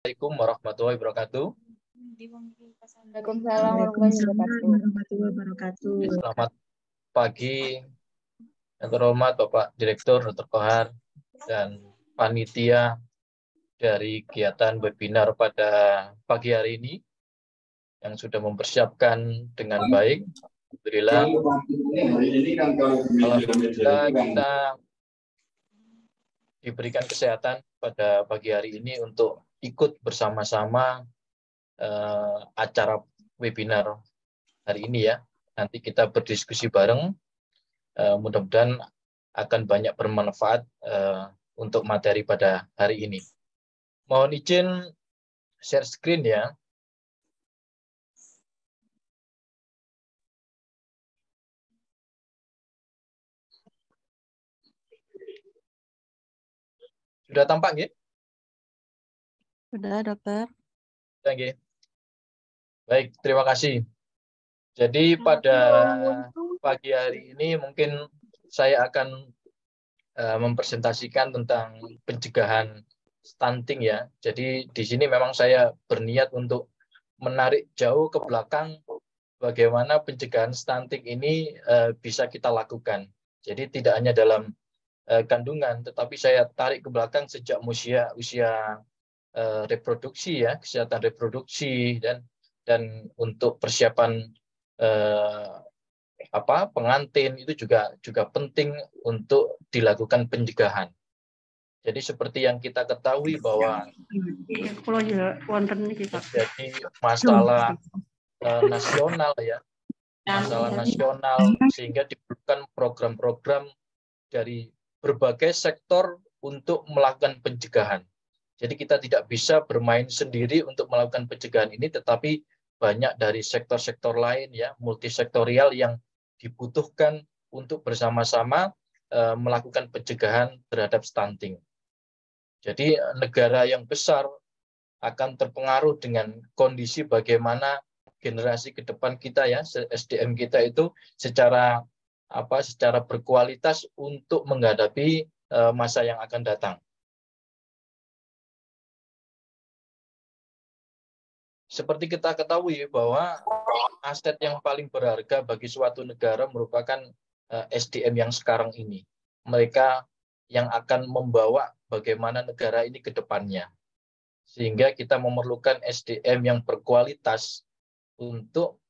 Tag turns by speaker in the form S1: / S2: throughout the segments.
S1: Assalamualaikum warahmatullahi wabarakatuh.
S2: Waalaikumsalam warahmatullahi wabarakatuh.
S1: Selamat pagi, yang terhormat Bapak Direktur Dr. Kohar dan panitia dari kegiatan webinar pada pagi hari ini yang sudah mempersiapkan dengan baik. Alhamdulillah kita diberikan kesehatan pada pagi hari ini untuk ikut bersama-sama acara webinar hari ini ya. Nanti kita berdiskusi bareng, mudah-mudahan akan banyak bermanfaat untuk materi pada hari ini. Mohon izin share screen ya. Sudah tampak ya?
S2: Sudah, dokter.
S1: Sudah, baik, terima kasih. Jadi pada pagi hari ini mungkin saya akan mempresentasikan tentang pencegahan stunting ya. Jadi di sini memang saya berniat untuk menarik jauh ke belakang bagaimana pencegahan stunting ini bisa kita lakukan. Jadi tidak hanya dalam kandungan, tetapi saya tarik ke belakang sejak usia reproduksi ya, kesehatan reproduksi dan untuk persiapan pengantin itu juga penting untuk dilakukan pencegahan. Jadi seperti yang kita ketahui bahwa terjadi masalah nasional ya, masalah nasional sehingga diperlukan program-program dari berbagai sektor untuk melakukan pencegahan. Jadi kita tidak bisa bermain sendiri untuk melakukan pencegahan ini, tetapi banyak dari sektor-sektor lain ya, multisektorial yang dibutuhkan untuk bersama-sama melakukan pencegahan terhadap stunting. Jadi negara yang besar akan terpengaruh dengan kondisi bagaimana generasi ke depan kita ya, SDM kita itu secara berkualitas untuk menghadapi masa yang akan datang. Seperti kita ketahui bahwa aset yang paling berharga bagi suatu negara merupakan SDM yang sekarang ini. Mereka yang akan membawa bagaimana negara ini ke depannya. Sehingga kita memerlukan SDM yang berkualitas untuk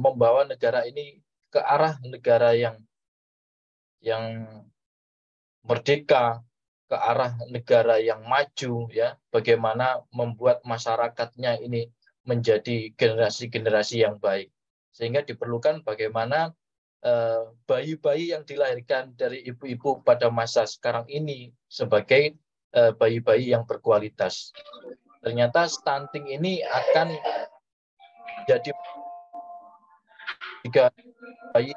S1: membawa negara ini ke arah negara yang merdeka, ke arah negara yang maju ya, bagaimana membuat masyarakatnya ini menjadi generasi-generasi yang baik. Sehingga diperlukan bagaimana bayi-bayi yang dilahirkan dari ibu-ibu pada masa sekarang ini sebagai bayi-bayi yang berkualitas. Ternyata stunting ini akan jadi jika bayi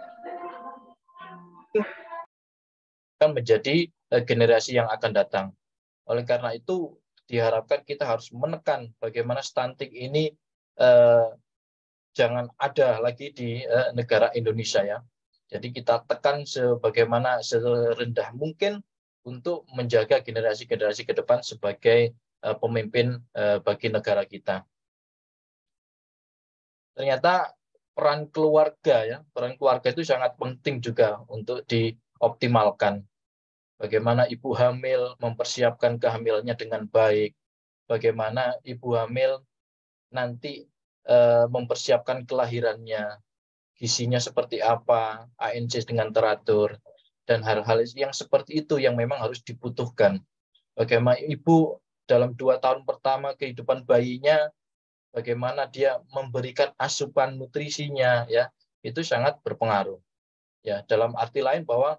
S1: akan menjadi generasi yang akan datang. Oleh karena itu diharapkan kita harus menekan bagaimana stunting ini jangan ada lagi di negara Indonesia ya. Jadi kita tekan sebagaimana serendah mungkin untuk menjaga generasi-generasi ke depan sebagai pemimpin bagi negara kita. Ternyata peran keluarga itu sangat penting juga untuk dioptimalkan. Bagaimana ibu hamil mempersiapkan kehamilannya dengan baik, bagaimana ibu hamil nanti mempersiapkan kelahirannya, gizinya seperti apa, ANC dengan teratur, dan hal-hal yang seperti itu yang memang harus dibutuhkan. Bagaimana ibu dalam 2 tahun pertama kehidupan bayinya, bagaimana dia memberikan asupan nutrisinya, ya itu sangat berpengaruh. Ya, dalam arti lain bahwa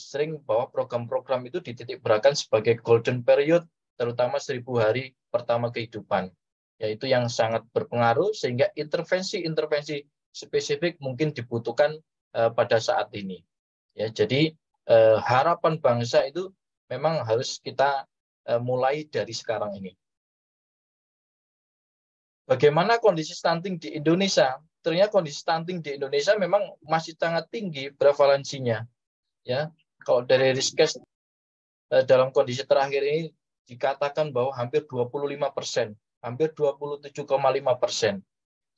S1: sering bahwa program-program itu dititikberatkan sebagai golden period, terutama 1000 hari pertama kehidupan. Yaitu yang sangat berpengaruh sehingga intervensi-intervensi spesifik mungkin dibutuhkan pada saat ini. Ya, jadi harapan bangsa itu memang harus kita mulai dari sekarang ini. Bagaimana kondisi stunting di Indonesia? Ternyata kondisi stunting di Indonesia memang masih sangat tinggi prevalensinya. Ya, kalau dari Riskes dalam kondisi terakhir ini dikatakan bahwa hampir 25%, hampir 27,5%.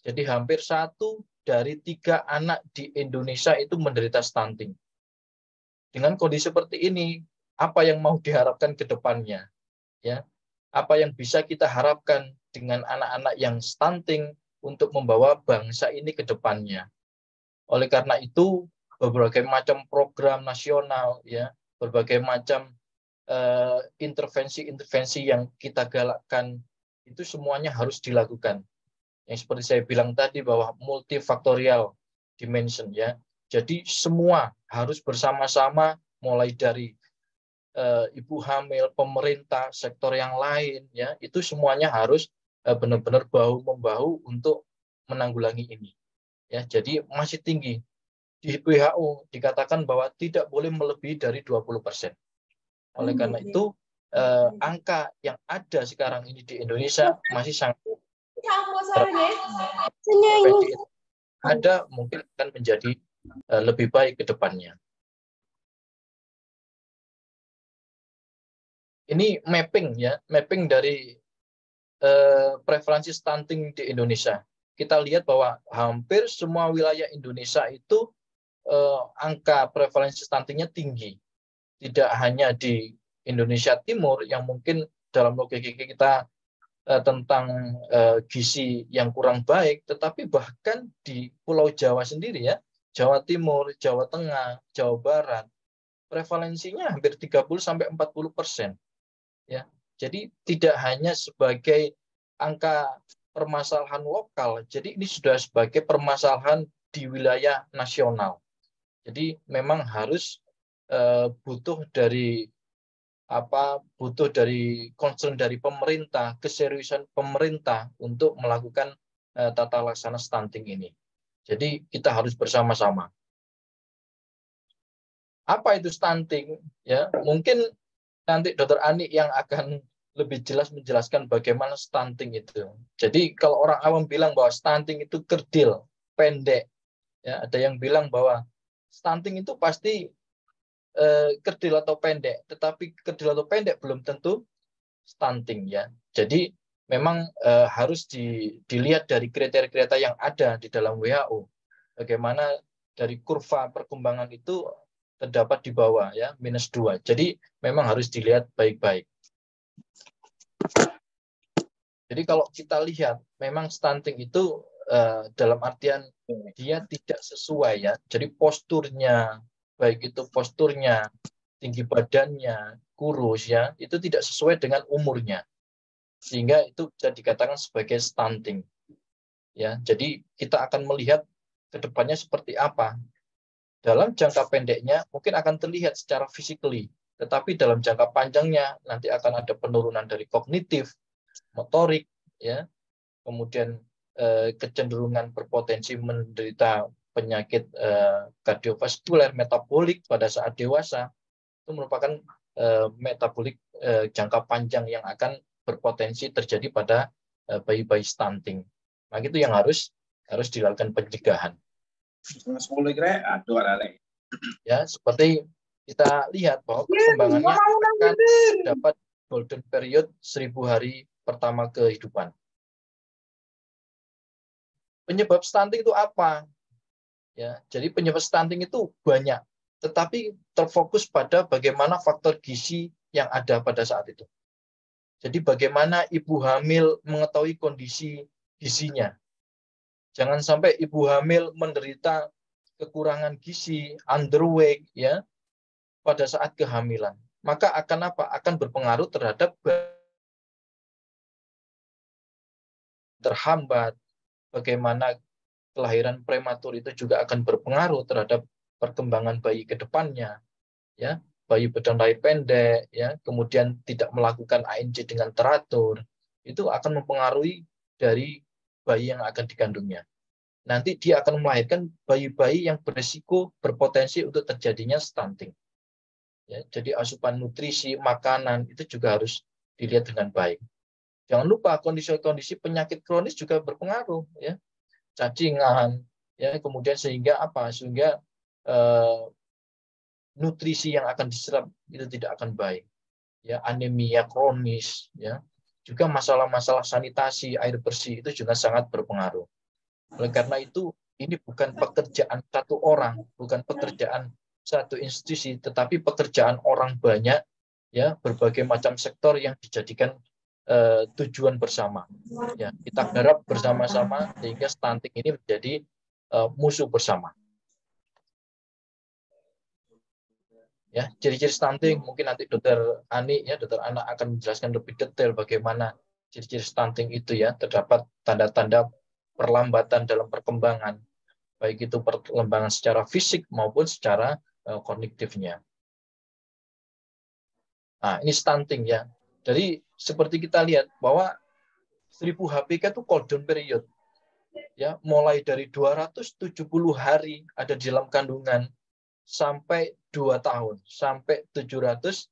S1: Jadi hampir 1 dari 3 anak di Indonesia itu menderita stunting. Dengan kondisi seperti ini, apa yang mau diharapkan ke depannya? Ya, apa yang bisa kita harapkan dengan anak-anak yang stunting untuk membawa bangsa ini ke depannya? Oleh karena itu, berbagai macam program nasional, ya, berbagai macam intervensi-intervensi yang kita galakkan itu semuanya harus dilakukan. Yang seperti saya bilang tadi bahwa multifaktorial dimension, ya. Jadi semua harus bersama-sama, mulai dari ibu hamil, pemerintah, sektor yang lain, ya, itu semuanya harus benar-benar bahu membahu untuk menanggulangi ini. Ya, jadi masih tinggi. Di WHO dikatakan bahwa tidak boleh melebihi dari 20%. Oleh karena itu, angka yang ada sekarang ini di Indonesia masih sangat ada, mungkin akan menjadi lebih baik ke depannya. Ini mapping, ya, mapping dari prevalensi stunting di Indonesia. Kita lihat bahwa hampir semua wilayah Indonesia itu angka prevalensi stuntingnya tinggi. Tidak hanya di Indonesia Timur yang mungkin dalam logika kita tentang gizi yang kurang baik, tetapi bahkan di Pulau Jawa sendiri, ya, Jawa Timur, Jawa Tengah, Jawa Barat, prevalensinya hampir 30-40%. Ya, jadi tidak hanya sebagai angka permasalahan lokal, jadi ini sudah sebagai permasalahan di wilayah nasional. Jadi memang harus butuh dari concern dari pemerintah, keseriusan pemerintah untuk melakukan tata laksana stunting ini. Jadi kita harus bersama-sama. Apa itu stunting? Ya, mungkin nanti Dr. Ani yang akan lebih jelas menjelaskan bagaimana stunting itu. Jadi kalau orang awam bilang bahwa stunting itu kerdil, pendek, ya, ada yang bilang bahwa stunting itu pasti kerdil atau pendek, tetapi kerdil atau pendek belum tentu stunting, ya. Jadi memang harus dilihat dari kriteria-kriteria yang ada di dalam WHO. Bagaimana dari kurva perkembangan itu terdapat di bawah, ya, -2. Jadi memang harus dilihat baik-baik. Jadi kalau kita lihat memang stunting itu dalam artian dia tidak sesuai, ya. Jadi posturnya, baik itu posturnya, tinggi badannya, kurus, ya, itu tidak sesuai dengan umurnya. Sehingga itu bisa dikatakan sebagai stunting. Ya, jadi kita akan melihat ke depannya seperti apa. Dalam jangka pendeknya mungkin akan terlihat secara physically, tetapi dalam jangka panjangnya nanti akan ada penurunan dari kognitif, motorik, ya, kemudian kecenderungan berpotensi menderita penyakit kardiovaskuler, metabolik pada saat dewasa. Itu merupakan metabolik jangka panjang yang akan berpotensi terjadi pada bayi-bayi stunting. Nah, itu yang harus dilakukan pencegahan. Ya, seperti kita lihat bahwa perkembangannya akan dapat golden period 1000 hari pertama kehidupan. Penyebab stunting itu apa? Ya, jadi penyebab stunting itu banyak, tetapi terfokus pada bagaimana faktor gizi yang ada pada saat itu. Jadi bagaimana ibu hamil mengetahui kondisi gizinya. Jangan sampai ibu hamil menderita kekurangan gizi, underweight, ya, pada saat kehamilan. Maka akan apa? Akan berpengaruh terhadap terhambat. Bagaimana kelahiran prematur itu juga akan berpengaruh terhadap perkembangan bayi ke depannya, ya. Bayi badan lahir pendek, ya, kemudian tidak melakukan ANC dengan teratur, itu akan mempengaruhi dari bayi yang akan dikandungnya. Nanti dia akan melahirkan bayi-bayi yang berisiko berpotensi untuk terjadinya stunting. Ya, jadi asupan nutrisi, makanan itu juga harus dilihat dengan baik. Jangan lupa kondisi-kondisi penyakit kronis juga berpengaruh, ya. Cacingan, ya, kemudian sehingga nutrisi yang akan diserap itu tidak akan baik. ya anemia kronis, ya juga masalah-masalah sanitasi, air bersih itu juga sangat berpengaruh. Oleh karena itu, ini bukan pekerjaan satu orang, bukan pekerjaan satu institusi, tetapi pekerjaan orang banyak, ya berbagai macam sektor yang dijadikan tujuan bersama. Ya, kita garap bersama-sama sehingga stunting ini menjadi musuh bersama. Ya, ciri-ciri stunting mungkin nanti Dokter Ani ya, Dokter Ana akan menjelaskan lebih detail bagaimana ciri-ciri stunting itu ya. Terdapat tanda-tanda perlambatan dalam perkembangan, baik itu perkembangan secara fisik maupun secara kognitifnya. Nah, ini stunting ya. Jadi seperti kita lihat bahwa 1000 HPK itu golden period. Ya, mulai dari 270 hari ada di dalam kandungan sampai 2 tahun, sampai 720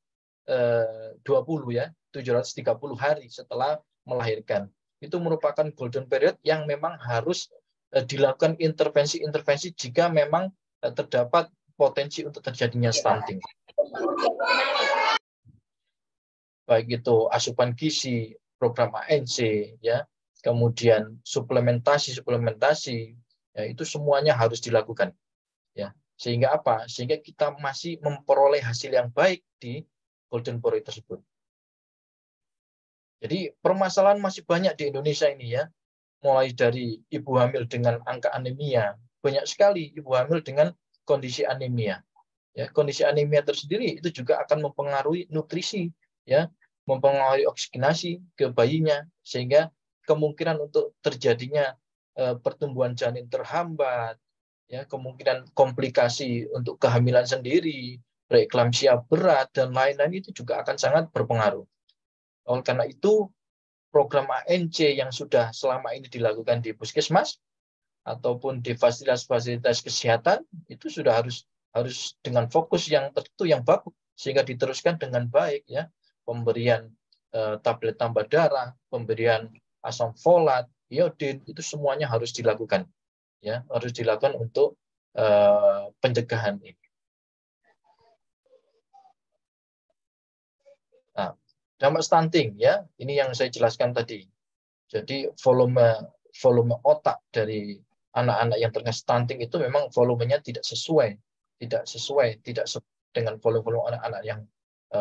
S1: ya, 730 hari setelah melahirkan. Itu merupakan golden period yang memang harus dilakukan intervensi-intervensi jika memang terdapat potensi untuk terjadinya stunting. Baik itu asupan gizi, program ANC, ya, kemudian suplementasi, ya, itu semuanya harus dilakukan. Ya, sehingga apa? Sehingga kita masih memperoleh hasil yang baik di golden period tersebut. Jadi permasalahan masih banyak di Indonesia ini ya, mulai dari ibu hamil dengan angka anemia, banyak sekali ibu hamil dengan kondisi anemia. Ya, kondisi anemia tersendiri itu juga akan mempengaruhi nutrisi, ya, mempengaruhi oksigenasi ke bayinya, sehingga kemungkinan untuk terjadinya pertumbuhan janin terhambat, ya, kemungkinan komplikasi untuk kehamilan sendiri, preeklamsia berat dan lain-lain itu juga akan sangat berpengaruh. Oleh karena itu, program ANC yang sudah selama ini dilakukan di puskesmas ataupun di fasilitas-fasilitas kesehatan itu sudah harus dengan fokus yang tertentu yang bagus sehingga diteruskan dengan baik ya, pemberian tablet tambah darah, pemberian asam folat, iodin itu semuanya harus dilakukan ya, harus dilakukan untuk pencegahan ini. Nah, dampak stunting ya, ini yang saya jelaskan tadi. Jadi volume otak dari anak-anak yang terkena stunting itu memang volumenya tidak sesuai dengan volume anak-anak yang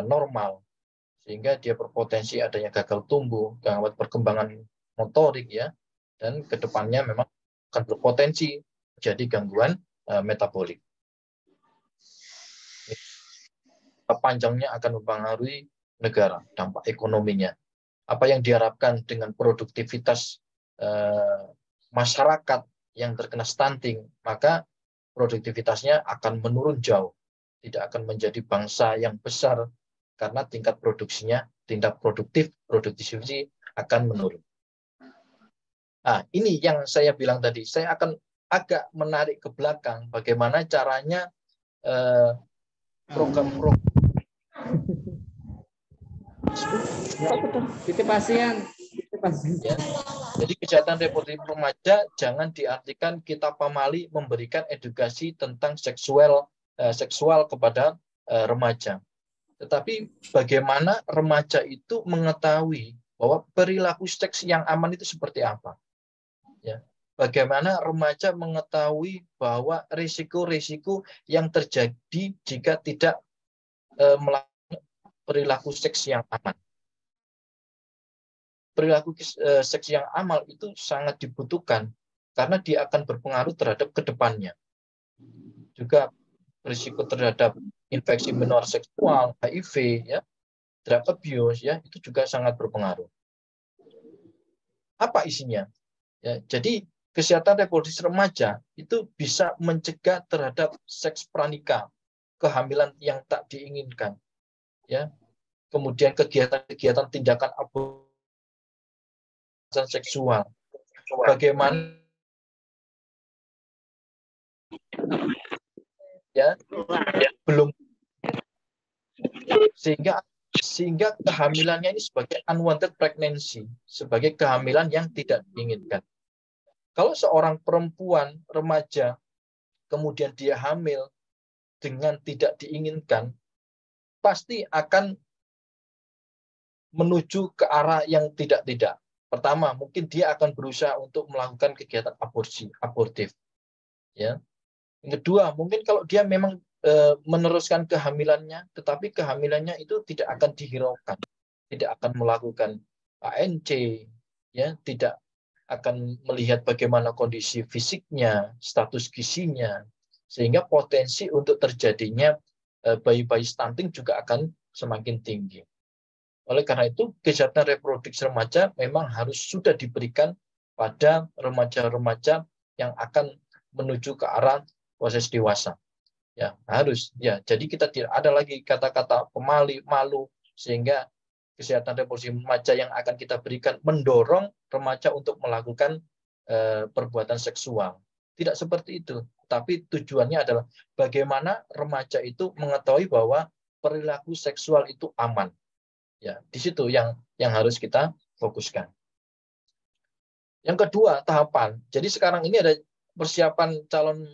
S1: normal, sehingga dia berpotensi adanya gagal tumbuh, gangguan perkembangan motorik ya, dan kedepannya memang akan berpotensi jadi gangguan metabolik. Panjangnya akan mempengaruhi negara, dampak ekonominya. Apa yang diharapkan dengan produktivitas masyarakat yang terkena stunting, maka produktivitasnya akan menurun jauh. Tidak akan menjadi bangsa yang besar karena tingkat produksinya, tingkat produktivitas akan menurun. Nah, ini yang saya bilang tadi. Saya akan agak menarik ke belakang bagaimana caranya program-program ya. Jadi kejahatan reproduktif remaja jangan diartikan kita pamali memberikan edukasi tentang seksual kepada remaja. Tetapi bagaimana remaja itu mengetahui bahwa perilaku seks yang aman itu seperti apa. Ya. Bagaimana remaja mengetahui bahwa risiko-risiko yang terjadi jika tidak melakukan perilaku seks yang aman. Perilaku seks yang aman itu sangat dibutuhkan karena dia akan berpengaruh terhadap kedepannya. Juga risiko terhadap infeksi menular seksual, HIV, ya, drug abuse, ya, itu juga sangat berpengaruh. Apa isinya? Ya, jadi kesehatan reproduktif remaja itu bisa mencegah terhadap seks pranikah, kehamilan yang tak diinginkan, ya. Kemudian kegiatan-kegiatan tindakan aborsi seksual. Bagaimana ya belum sehingga kehamilannya ini sebagai unwanted pregnancy, sebagai kehamilan yang tidak diinginkan. Kalau seorang perempuan remaja kemudian dia hamil dengan tidak diinginkan, pasti akan menuju ke arah yang tidak-tidak. Pertama, mungkin dia akan berusaha untuk melakukan kegiatan abortif. Ya. Yang kedua, mungkin kalau dia memang meneruskan kehamilannya, tetapi kehamilannya itu tidak akan dihiraukan, tidak akan melakukan ANC, ya, tidak akan melihat bagaimana kondisi fisiknya, status gizinya, sehingga potensi untuk terjadinya bayi-bayi stunting juga akan semakin tinggi. Oleh karena itu, kesehatan reproduksi remaja memang harus sudah diberikan pada remaja-remaja yang akan menuju ke arah proses dewasa. Ya, harus. Ya, jadi kita tidak ada lagi kata-kata pemali, malu, sehingga kesehatan reproduksi remaja yang akan kita berikan mendorong remaja untuk melakukan perbuatan seksual. Tidak seperti itu. Tapi tujuannya adalah bagaimana remaja itu mengetahui bahwa perilaku seksual itu aman. Ya, di situ yang harus kita fokuskan. Yang kedua, tahapan. Jadi sekarang ini ada persiapan calon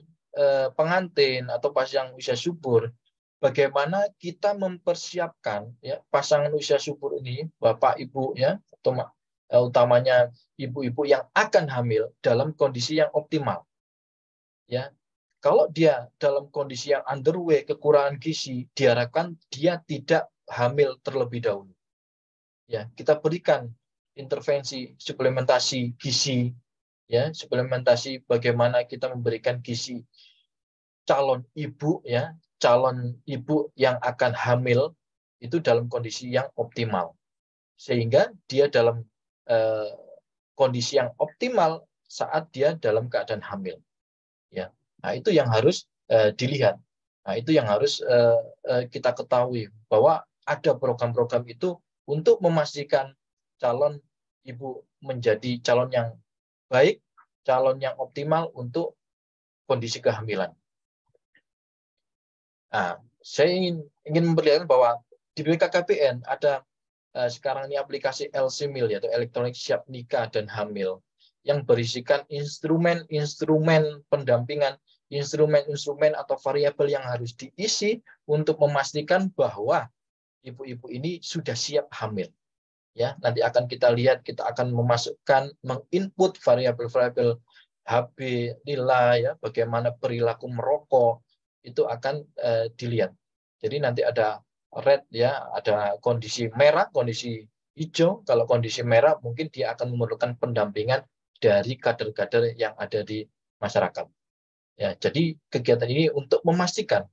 S1: pengantin atau pas yang usia subur. Bagaimana kita mempersiapkan ya pasangan usia subur ini, bapak ibu ya, atau utamanya ibu-ibu yang akan hamil dalam kondisi yang optimal. Ya, kalau dia dalam kondisi yang underweight, kekurangan gizi, diharapkan dia tidak hamil terlebih dahulu. Ya, kita berikan intervensi suplementasi gizi, ya, suplementasi bagaimana kita memberikan gizi calon ibu, ya, calon ibu yang akan hamil itu dalam kondisi yang optimal, sehingga dia dalam kondisi yang optimal saat dia dalam keadaan hamil. Ya, nah itu yang harus dilihat. Nah itu yang harus kita ketahui bahwa ada program-program itu untuk memastikan calon ibu menjadi calon yang baik, calon yang optimal untuk kondisi kehamilan. Nah, saya ingin memperlihatkan bahwa di BKKBN ada sekarang ini aplikasi LCMIL, yaitu elektronik siap nikah dan hamil, yang berisikan instrumen-instrumen pendampingan, instrumen-instrumen atau variabel yang harus diisi untuk memastikan bahwa ibu-ibu ini sudah siap hamil. Ya, nanti akan kita lihat, kita akan memasukkan, menginput variabel-variabel HB, nilai, ya, bagaimana perilaku merokok, itu akan dilihat. Jadi nanti ada red, ya, ada kondisi merah, kondisi hijau. Kalau kondisi merah, mungkin dia akan memerlukan pendampingan dari kader-kader yang ada di masyarakat. Ya, jadi kegiatan ini untuk memastikan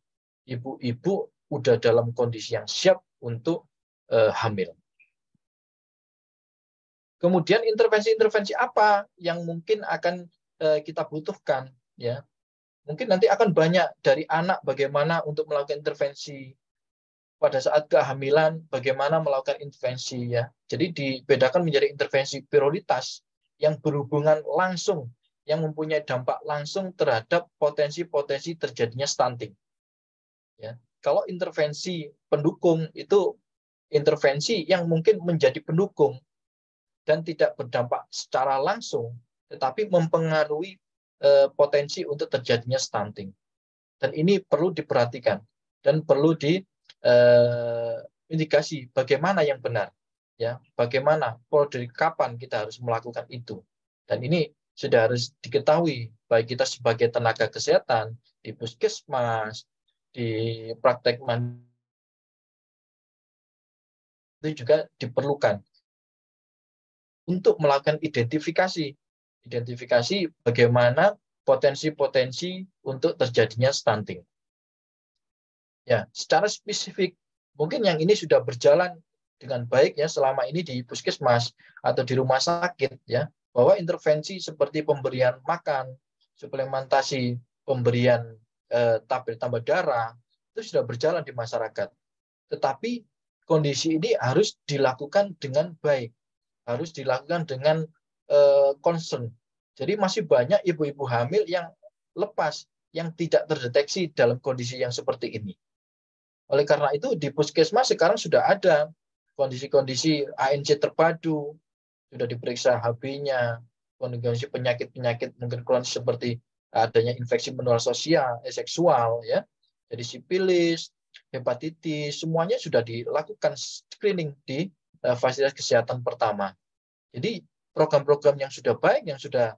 S1: ibu-ibu udah dalam kondisi yang siap untuk hamil. Kemudian intervensi-intervensi apa yang mungkin akan kita butuhkan, ya? Mungkin nanti akan banyak dari anak bagaimana untuk melakukan intervensi pada saat kehamilan, bagaimana melakukan intervensi, ya. Jadi dibedakan menjadi intervensi prioritas yang berhubungan langsung, yang mempunyai dampak langsung terhadap potensi-potensi terjadinya stunting. Ya. Kalau intervensi pendukung itu intervensi yang mungkin menjadi pendukung dan tidak berdampak secara langsung, tetapi mempengaruhi potensi untuk terjadinya stunting. Dan ini perlu diperhatikan dan perlu diindikasi bagaimana yang benar, ya, bagaimana, dari kapan kita harus melakukan itu. Dan ini sudah harus diketahui baik kita sebagai tenaga kesehatan di puskesmas, di praktek itu juga diperlukan untuk melakukan identifikasi bagaimana potensi-potensi untuk terjadinya stunting. Ya, secara spesifik mungkin yang ini sudah berjalan dengan baik ya selama ini di puskesmas atau di rumah sakit, ya, bahwa intervensi seperti pemberian makan, suplementasi, pemberian tablet tambah darah itu sudah berjalan di masyarakat. Tetapi kondisi ini harus dilakukan dengan baik, harus dilakukan dengan concern. Jadi masih banyak ibu-ibu hamil yang lepas, yang tidak terdeteksi dalam kondisi yang seperti ini. Oleh karena itu di puskesmas sekarang sudah ada kondisi-kondisi ANC terpadu, sudah diperiksa HB-nya, kondisi penyakit-penyakit mungkin kronis seperti adanya infeksi menular seksual, ya, jadi sipilis, hepatitis, semuanya sudah dilakukan screening di fasilitas kesehatan pertama. Jadi program-program yang sudah baik, yang sudah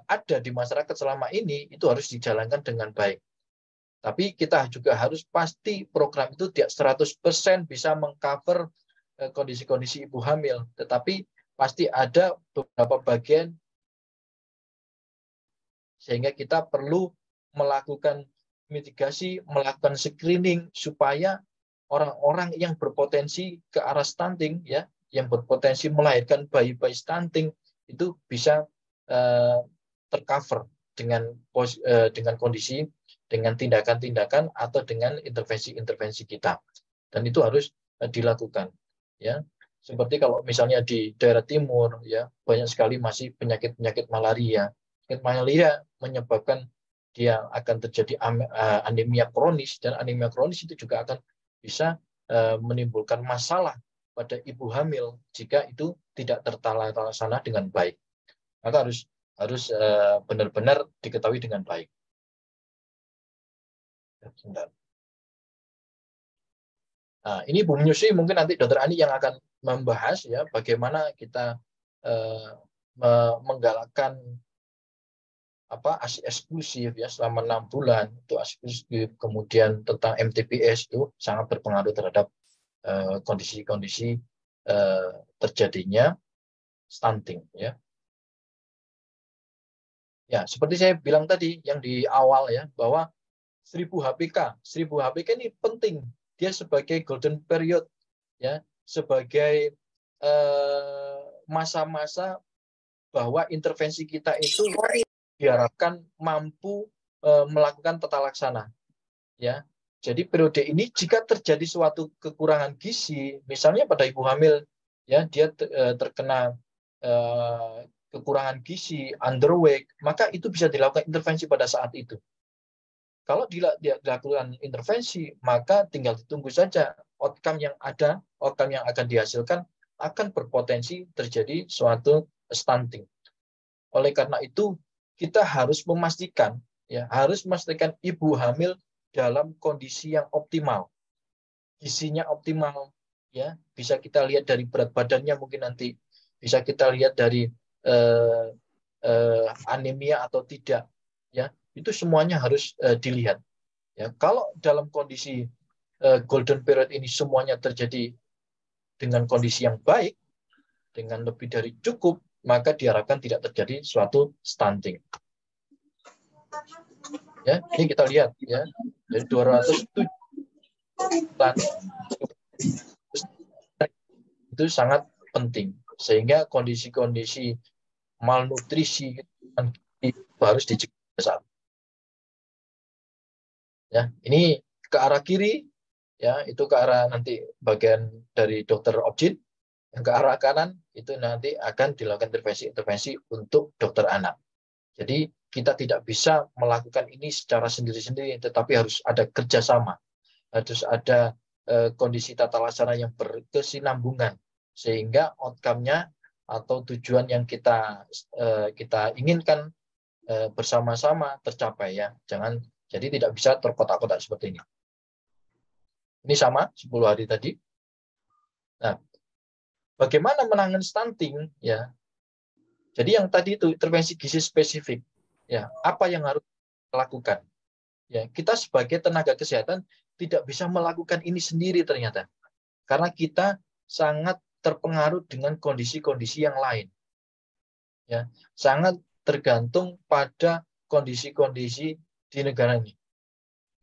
S1: ada di masyarakat selama ini, itu harus dijalankan dengan baik. Tapi kita juga harus pasti program itu tidak 100% bisa mengcover kondisi-kondisi ibu hamil. Tetapi pasti ada beberapa bagian sehingga kita perlu melakukan mitigasi, melakukan screening supaya orang-orang yang berpotensi ke arah stunting, ya, yang berpotensi melahirkan bayi-bayi stunting itu bisa tercover dengan kondisi, dengan tindakan-tindakan atau dengan intervensi-intervensi kita, dan itu harus dilakukan, ya. Seperti kalau misalnya di daerah timur, ya, banyak sekali masih penyakit-penyakit malaria. Penyakit malaria menyebabkan dia akan terjadi anemia kronis, dan anemia kronis itu juga akan bisa menimbulkan masalah pada ibu hamil jika itu tidak terlaksana dengan baik. Maka harus benar-benar diketahui dengan baik. Nah, ini Bu Menyusui, mungkin nanti Dokter Ani yang akan membahas, ya, bagaimana kita menggalakkan ASI eksklusif, ya, selama 6 bulan itu eksklusif. Kemudian tentang MTBS itu sangat berpengaruh terhadap kondisi-kondisi terjadinya stunting, ya. Ya, seperti saya bilang tadi yang di awal, ya, bahwa 1000 HPK ini penting. Dia sebagai golden period, ya, sebagai masa-masa bahwa intervensi kita itu diharapkan mampu melakukan tata laksana, ya. Jadi periode ini jika terjadi suatu kekurangan gizi, misalnya pada ibu hamil, ya, dia terkena kekurangan gizi, underweight, maka itu bisa dilakukan intervensi pada saat itu. Kalau dilakukan intervensi, maka tinggal ditunggu saja outcome yang ada, outcome yang akan dihasilkan akan berpotensi terjadi suatu stunting. Oleh karena itu, kita harus memastikan, ya, ibu hamil dalam kondisi yang optimal, gizinya optimal, ya, bisa kita lihat dari berat badannya, mungkin nanti bisa kita lihat dari anemia atau tidak, ya, itu semuanya harus dilihat, ya. Kalau dalam kondisi golden period ini semuanya terjadi dengan kondisi yang baik, dengan lebih dari cukup, maka diharapkan tidak terjadi suatu stunting. Ya, ini kita lihat, ya, dari 207 itu sangat penting, sehingga kondisi-kondisi malnutrisi harus dicegah saat. Ya, ini ke arah kiri, ya, itu ke arah nanti bagian dari dokter objin. Yang ke arah kanan itu nanti akan dilakukan intervensi untuk dokter anak. Jadi kita tidak bisa melakukan ini secara sendiri-sendiri, tetapi harus ada kerjasama, harus ada kondisi tata laksana yang berkesinambungan, sehingga outcome-nya atau tujuan yang kita inginkan bersama-sama tercapai, ya. Jadi tidak bisa terkotak-kotak seperti ini. Ini sama 10 hari tadi. Nah, bagaimana menangani stunting, ya? Jadi yang tadi itu intervensi gizi spesifik, ya. Apa yang harus dilakukan? Ya, kita sebagai tenaga kesehatan tidak bisa melakukan ini sendiri ternyata, karena kita sangat terpengaruh dengan kondisi-kondisi yang lain, ya. Sangat tergantung pada kondisi-kondisi di negara ini,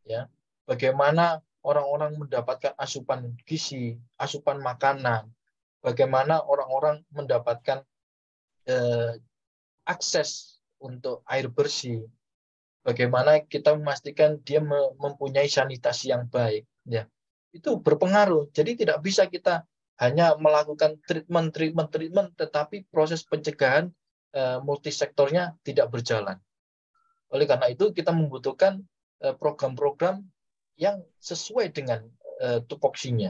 S1: ya. Bagaimana orang-orang mendapatkan asupan gizi, asupan makanan, bagaimana orang-orang mendapatkan akses untuk air bersih, bagaimana kita memastikan dia mempunyai sanitasi yang baik, ya. Itu berpengaruh. Jadi tidak bisa kita hanya melakukan treatment, tetapi proses pencegahan multisektornya tidak berjalan. Oleh karena itu kita membutuhkan program-program yang sesuai dengan tupoksinya,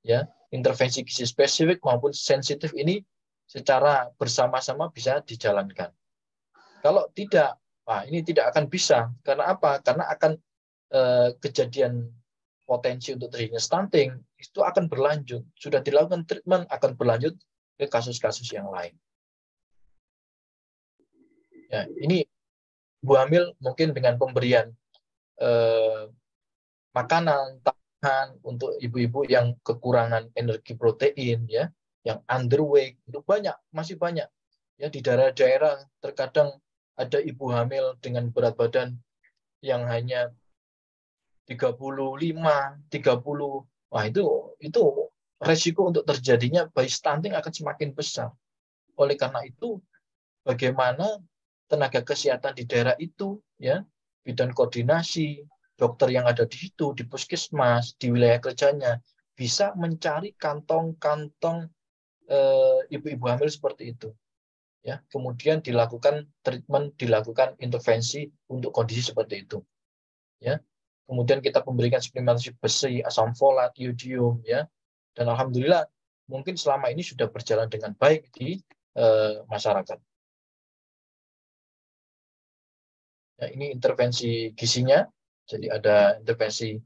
S1: ya. Intervensi gizi spesifik maupun sensitif ini secara bersama-sama bisa dijalankan. Kalau tidak, ini tidak akan bisa. Karena apa? Karena akan kejadian potensi untuk terjadinya stunting, itu akan berlanjut. Sudah dilakukan treatment, akan berlanjut ke kasus-kasus yang lain. Ya, ini ibu hamil mungkin dengan pemberian makanan, tambahan untuk ibu-ibu yang kekurangan energi protein, ya, yang underweight, itu banyak, masih banyak. Ya, di daerah-daerah terkadang ada ibu hamil dengan berat badan yang hanya 35, 30. Wah, itu resiko untuk terjadinya bayi stunting akan semakin besar. Oleh karena itu, bagaimana tenaga kesehatan di daerah itu, ya, bidang koordinasi, dokter yang ada di situ, di puskesmas, di wilayah kerjanya, bisa mencari kantong-kantong ibu-ibu hamil seperti itu. Ya, kemudian dilakukan treatment, dilakukan intervensi untuk kondisi seperti itu. Ya, kemudian kita memberikan suplementasi besi, asam folat, iodium, ya, dan alhamdulillah mungkin selama ini sudah berjalan dengan baik di masyarakat. Ya, ini intervensi gizinya, jadi ada intervensi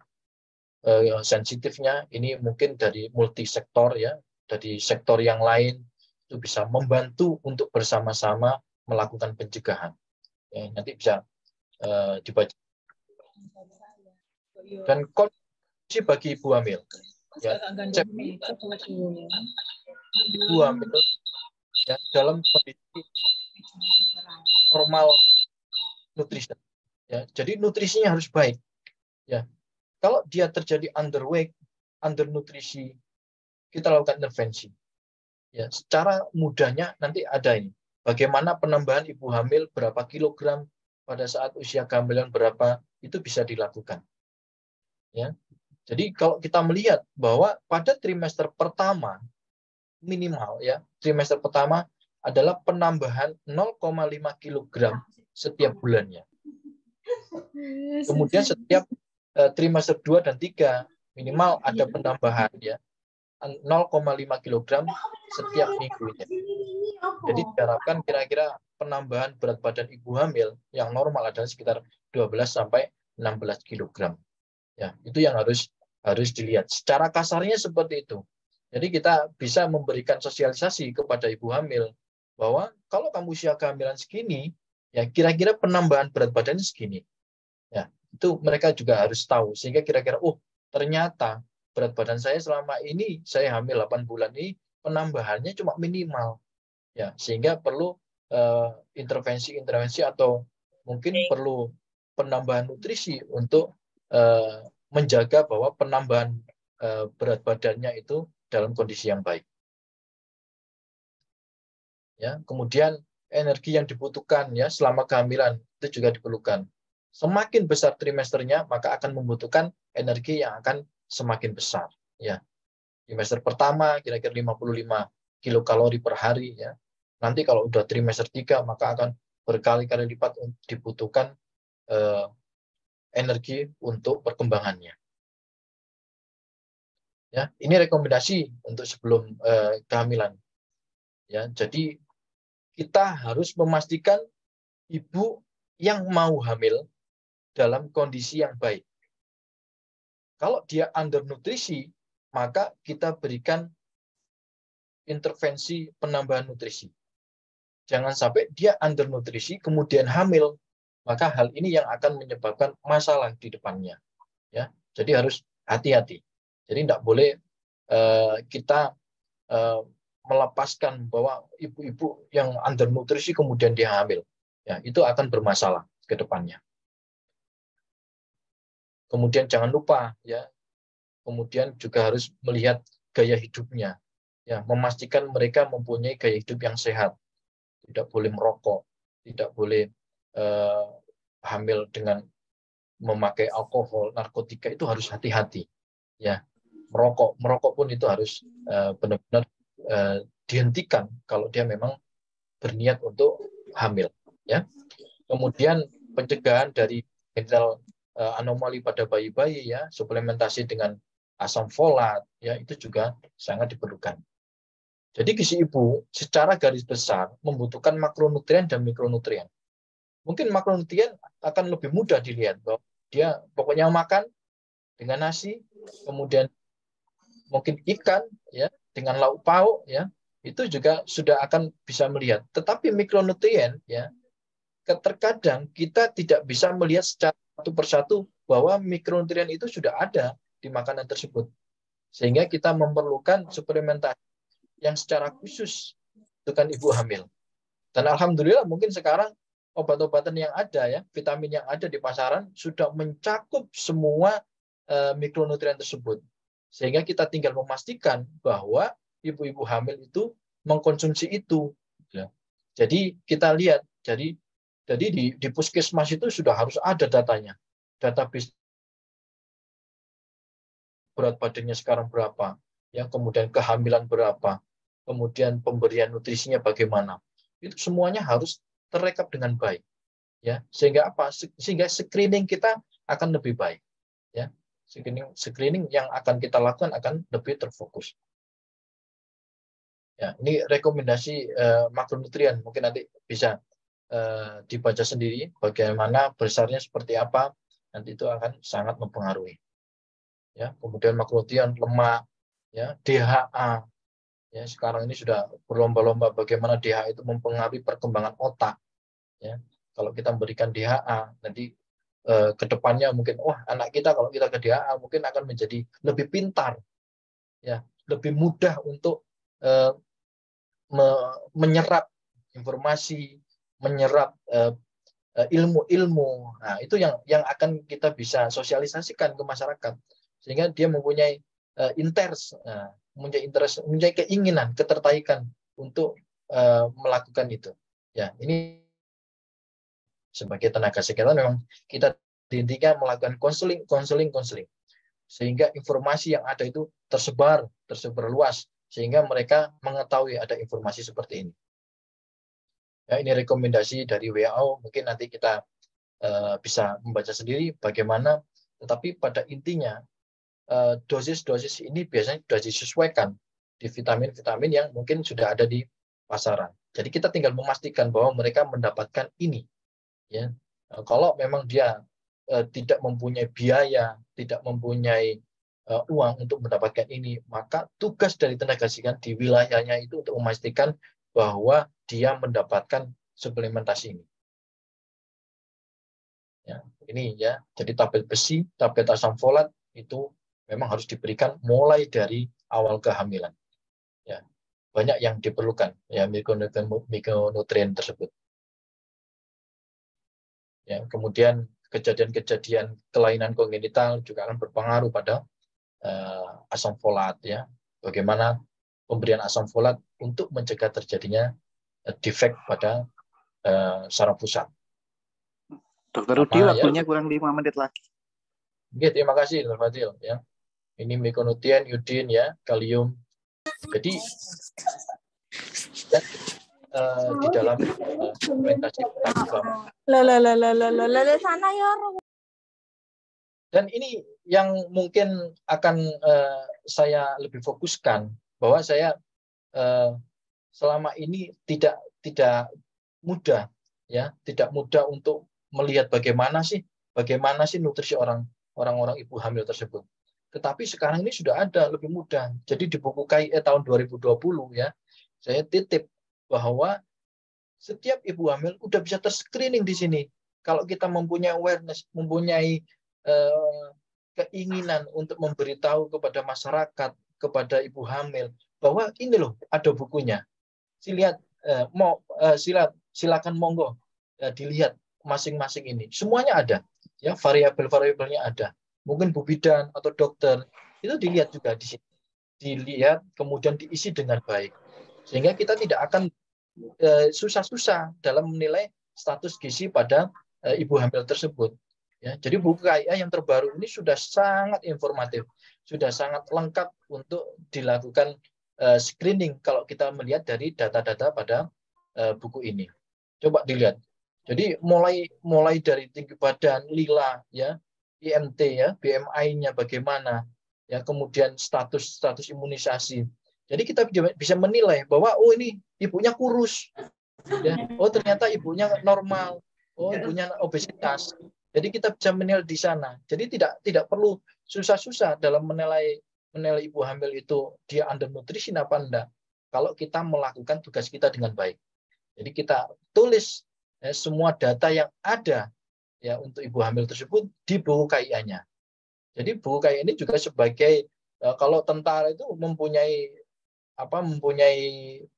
S1: sensitifnya. Ini mungkin dari multisektor, ya, dari sektor yang lain itu bisa membantu untuk bersama-sama melakukan pencegahan. Ya, nanti bisa dibaca. Dan kondisi bagi ibu hamil, ya, ibu hamil, ya, dalam kondisi normal nutrisi, ya, jadi nutrisinya harus baik. Ya, kalau dia terjadi underweight, undernutrisi, kita lakukan intervensi. Ya, secara mudahnya nanti ada ini. Bagaimana penambahan ibu hamil berapa kilogram pada saat usia kehamilan berapa, itu bisa dilakukan. Ya. Jadi kalau kita melihat bahwa pada trimester pertama minimal, ya, trimester pertama adalah penambahan 0,5 kilogram setiap bulannya. Kemudian setiap trimester 2 dan 3 minimal ada penambahan, ya, 0,5 kilogram setiap minggunya. Jadi diharapkan kira-kira penambahan berat badan ibu hamil yang normal adalah sekitar 12 sampai 16 kilogram. Ya, itu yang harus dilihat. Secara kasarnya seperti itu. Jadi kita bisa memberikan sosialisasi kepada ibu hamil bahwa kalau kamu usia kehamilan segini, ya kira-kira penambahan berat badannya segini. Ya, itu mereka juga harus tahu sehingga kira-kira ternyata berat badan saya selama ini saya hamil 8 bulan ini penambahannya cuma minimal. Ya, sehingga perlu intervensi atau mungkin perlu penambahan nutrisi untuk menjaga bahwa penambahan berat badannya itu dalam kondisi yang baik. Ya, kemudian energi yang dibutuhkan, ya, selama kehamilan itu juga diperlukan. Semakin besar trimesternya, maka akan membutuhkan energi yang akan semakin besar. Ya, trimester pertama kira-kira 55 kilokalori per hari. Ya, nanti kalau udah trimester 3, maka akan berkali-kali lipat dibutuhkan energi untuk perkembangannya. Ya, ini rekomendasi untuk sebelum kehamilan. Ya, jadi kita harus memastikan ibu yang mau hamil dalam kondisi yang baik. Kalau dia undernutrisi, maka kita berikan intervensi penambahan nutrisi. Jangan sampai dia undernutrisi kemudian hamil, maka hal ini yang akan menyebabkan masalah di depannya. Ya, jadi harus hati-hati. Jadi tidak boleh kita melepaskan bahwa ibu-ibu yang undernutrisi kemudian dia hamil. Ya, itu akan bermasalah ke depannya. Kemudian jangan lupa, ya, kemudian juga harus melihat gaya hidupnya. Ya, memastikan mereka mempunyai gaya hidup yang sehat. Tidak boleh merokok, tidak boleh hamil dengan memakai alkohol, narkotika, itu harus hati-hati. Ya, merokok pun itu harus benar-benar dihentikan kalau dia memang berniat untuk hamil. Ya, kemudian pencegahan dari genital anomali pada bayi-bayi, ya, suplementasi dengan asam folat, ya, itu juga sangat diperlukan. Jadi gizi ibu secara garis besar membutuhkan makronutrien dan mikronutrien. Mungkin makronutrien akan lebih mudah dilihat bahwa dia pokoknya makan dengan nasi, kemudian mungkin ikan ya dengan lauk pauk ya, itu juga sudah akan bisa melihat. Tetapi mikronutrien ya, terkadang kita tidak bisa melihat secara satu persatu bahwa mikronutrien itu sudah ada di makanan tersebut. Sehingga kita memerlukan suplementasi yang secara khusus untuk ibu hamil. Dan alhamdulillah mungkin sekarang obat-obatan yang ada ya, vitamin yang ada di pasaran sudah mencakup semua mikronutrien tersebut. Sehingga kita tinggal memastikan bahwa ibu-ibu hamil itu mengkonsumsi itu. Ya. Jadi kita lihat, jadi di puskesmas itu sudah harus ada datanya. Database berat badannya sekarang berapa, ya, kemudian kehamilan berapa, kemudian pemberian nutrisinya bagaimana. Itu semuanya harus terekap dengan baik. Ya, sehingga apa? Sehingga screening kita akan lebih baik. Ya. Screening yang akan kita lakukan akan lebih terfokus. Ya, ini rekomendasi makronutrien, mungkin nanti bisa dibaca sendiri bagaimana besarnya seperti apa, nanti itu akan sangat mempengaruhi. Ya, kemudian makronutrien lemak, ya, DHA. Ya, sekarang ini sudah berlomba-lomba bagaimana DHA itu mempengaruhi perkembangan otak. Ya, kalau kita memberikan DHA, nanti ke depannya mungkin, wah, anak kita kalau kita ke DHA mungkin akan menjadi lebih pintar, ya, lebih mudah untuk menyerap informasi, menyerap ilmu-ilmu. Nah, itu yang akan kita bisa sosialisasikan ke masyarakat, sehingga dia mempunyai interest, mempunyai keinginan, ketertarikan untuk melakukan itu. Ya, ini sebagai tenaga kesehatan memang kita diintikan melakukan konseling, sehingga informasi yang ada itu tersebar luas, sehingga mereka mengetahui ada informasi seperti ini. Ya, ini rekomendasi dari WHO, mungkin nanti kita bisa membaca sendiri bagaimana, tetapi pada intinya dosis-dosis ini biasanya sudah disesuaikan di vitamin-vitamin yang mungkin sudah ada di pasaran. Jadi kita tinggal memastikan bahwa mereka mendapatkan ini. Ya, kalau memang dia tidak mempunyai biaya, tidak mempunyai uang untuk mendapatkan ini, maka tugas dari tenaga kesehatan di wilayahnya itu untuk memastikan bahwa dia mendapatkan suplementasi ini. Ya, ini ya, jadi tablet besi, tablet asam folat itu memang harus diberikan mulai dari awal kehamilan. Ya, banyak yang diperlukan ya mikronutrien tersebut. Ya, kemudian kejadian-kejadian kelainan kongenital juga akan berpengaruh pada asam folat ya. Bagaimana pemberian asam folat untuk mencegah terjadinya defek pada saraf pusat.
S3: Dokter Rudi, waktunya ya, kurang 5 menit lagi.
S1: Oke, terima kasih Dr. Fadil ya. Ini mikronutrien, iodin ya, kalium. Jadi di dalam suplementasi
S2: sana ya.
S1: Dan ini yang mungkin akan saya lebih fokuskan, bahwa saya selama ini tidak mudah ya, tidak mudah untuk melihat bagaimana sih nutrisi orang-orang ibu hamil tersebut. Tetapi sekarang ini sudah ada, lebih mudah. Jadi di buku KIE tahun 2020 ya, saya titip bahwa setiap ibu hamil udah bisa terscreening di sini. Kalau kita mempunyai awareness, mempunyai keinginan untuk memberitahu kepada masyarakat, kepada ibu hamil, bahwa ini loh ada bukunya. Silakan monggo dilihat masing-masing ini. Semuanya ada, ya, variabel-variabelnya ada. Mungkin Bu Bidan atau dokter itu dilihat juga di sini. Dilihat kemudian diisi dengan baik. Sehingga kita tidak akan susah-susah dalam menilai status gizi pada ibu hamil tersebut. Ya, jadi buku KIA yang terbaru ini sudah sangat informatif, sudah sangat lengkap untuk dilakukan screening kalau kita melihat dari data-data pada buku ini. Coba dilihat. Jadi mulai dari tinggi badan, lila, ya, IMT, ya, BMI-nya bagaimana, ya, kemudian status imunisasi. Jadi kita bisa menilai bahwa oh ini ibunya kurus, ya, oh ternyata ibunya normal, oh ibunya obesitas. Jadi kita bisa menilai di sana. Jadi tidak perlu susah-susah dalam menilai ibu hamil itu dia undernutrition apa enggak kalau kita melakukan tugas kita dengan baik. Jadi kita tulis semua data yang ada ya untuk ibu hamil tersebut di buku KIA-nya. Jadi buku KIA ini juga sebagai kalau tentara itu mempunyai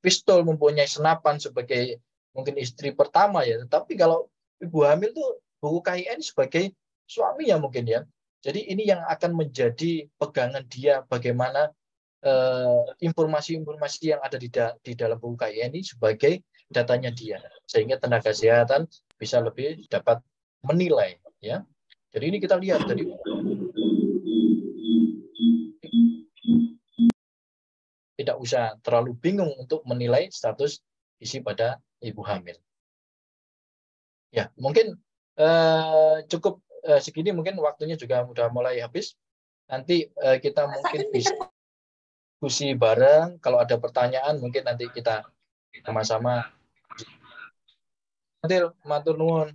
S1: pistol, mempunyai senapan sebagai mungkin istri pertama ya. Tapi kalau ibu hamil tuh buku KIA ini sebagai suaminya mungkin ya. Jadi ini yang akan menjadi pegangan dia bagaimana informasi-informasi yang ada di dalam buku KIA ini sebagai datanya dia, sehingga tenaga kesehatan bisa lebih dapat menilai ya. Jadi ini kita lihat dari tidak usah terlalu bingung untuk menilai status gizi pada ibu hamil. Ya, mungkin cukup segini, mungkin waktunya juga sudah mulai habis. Nanti kita mungkin bisa diskusi bareng. Kalau ada pertanyaan mungkin nanti kita sama-sama. Matur nuwun.